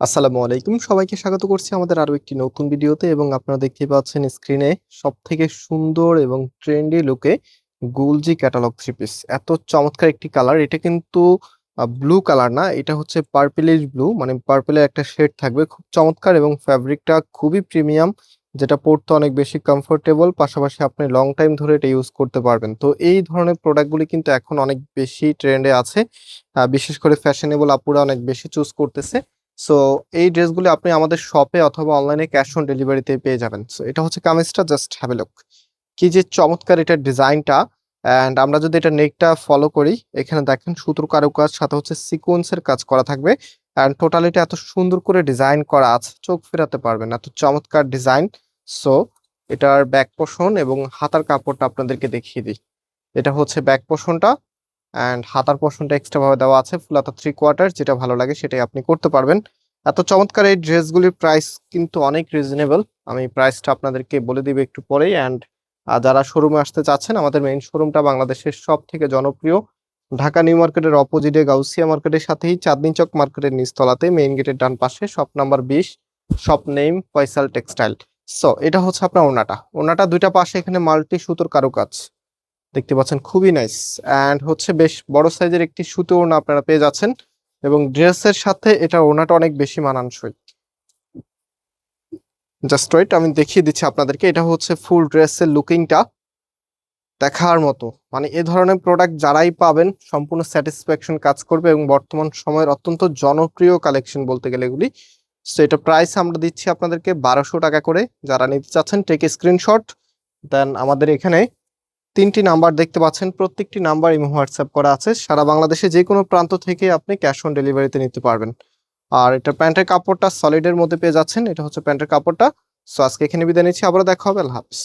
আসসালামু আলাইকুম, সবাইকে স্বাগত করছি আমাদের আরো একটি নতুন ভিডিওতে। এবং আপনারা দেখতেই পাচ্ছেন স্ক্রিনে সব থেকে সুন্দর এবং ট্রেন্ডি লুকে গুলজি ক্যাটালগ থ্রি পিস। এত চমৎকার একটি কালার, এটা কিন্তু ব্লু কালার না, এটা হচ্ছে পার্পেলিশ ব্লু, মানে পার্পেলের একটা শেড থাকবে, খুব চমৎকার। এবং ফ্যাব্রিকটা খুবই প্রিমিয়াম, যেটা পরতে অনেক বেশি কমফোর্টেবল, পাশাপাশি আপনি লং টাইম ধরে এটা ইউজ করতে পারবেন। তো এই ধরনের প্রোডাক্টগুলি কিন্তু এখন অনেক বেশি ট্রেন্ডে আছে, বিশেষ করে ফ্যাশনেবল আপুরা অনেক বেশি চুজ করতেছে। সো এই ড্রেসগুলো আপনি আমাদের শপে অথবা অনলাইনে ক্যাশ অন ডেলিভারিতে পেয়ে যাবেন। সো এটা হচ্ছে কামিজটা, জাস্ট হ্যাভ এ লুক। কি যে চমৎকার এটার ডিজাইনটা। অ্যান্ড আমরা যদি এটা নেকটা ফলো করি, এখানে দেখেন সুতোর কারুকাজ, সাথে হচ্ছে সিকোয়েন্সের কাজ করা থাকবে। অ্যান্ড টোটালিটা এত সুন্দর করে ডিজাইন করা আছে, চোখ ফেরাতে পারবেন, এত চমৎকার ডিজাইন। সো এটার ব্যাক পোর্শন এবং হাতার কাপড়টা আপনাদেরকে দেখিয়ে দিই। এটা হচ্ছে ব্যাক পোর্শনটা, অ্যান্ড হাতার পোর্শনটা এক্সট্রা ভাবে দেওয়া আছে, ফুল হাতা 3/4, যেটা ভালো লাগে সেটাই আপনি করতে পারবেন। এত চমৎকার এই ড্রেসগুলির প্রাইস কিন্তু অনেক রিজনেবল। আমি প্রাইসটা আপনাদেরকে বলে দিব একটু পরেই। অ্যান্ড যারা শোরুমে আসতে চাচ্ছেন, আমাদের মেইন শোরুমটা বাংলাদেশের সব থেকে জনপ্রিয় ঢাকা নিউ মার্কেটের অপোজিটে গাউসিয়া মার্কেটের সাথেই চাঁদনী চক মার্কেটের নিচতলাতে, মেইন গেটের ডান পাশে, shop number 20, shop name Faisal textile. So এটা হচ্ছে আপনার ওড়নাটা দুইটা পাশে এখানে মাল্টি সুতোর কারুকাজ দেখতে পাচ্ছেন, খুবই নাইস। অ্যান্ড হচ্ছে বেশ বড় সাইজের একটি সুতো ওড়না আপনারা পেয়ে যাচ্ছেন, এবং ড্রেসের সাথে এটা ওড়নাটা অনেক বেশি মানানসই। জাস্ট ওয়েট, আমি দেখিয়ে দিচ্ছি আপনাদেরকে। এটা হচ্ছে ফুল ড্রেসের লুকিংটা দেখার মতো। মানে এ ধরনের প্রোডাক্ট যারাই পাবেন সম্পূর্ণ স্যাটিসফ্যাকশন কাজ করবে, এবং বর্তমান সময়ের অত্যন্ত জনপ্রিয় কালেকশন বলতে গেলে এগুলি। সো এটা প্রাইস আমরা দিচ্ছি আপনাদেরকে 1200 টাকা করে। যারা নিতে চাচ্ছেন টেক স্ক্রিনশট, দেন আমাদের এখানে 3টি নাম্বার দেখতে পাচ্ছেন, প্রত্যেকটি নাম্বার ইমো হোয়াটসঅ্যাপ করা আছে। সারা বাংলাদেশে যে কোনো প্রান্ত থেকে আপনি ক্যাশ অন ডেলিভারিতে নিতে পারবেন। আর এটা প্যান্টের কাপড়টা সলিডের মধ্যে পেয়ে যাচ্ছেন, এটা হচ্ছে প্যান্টের কাপড়টা। সো আজকে এখানে বিদায় নিচ্ছি, আবার দেখা হবে, আল্লাহ হাফিজ।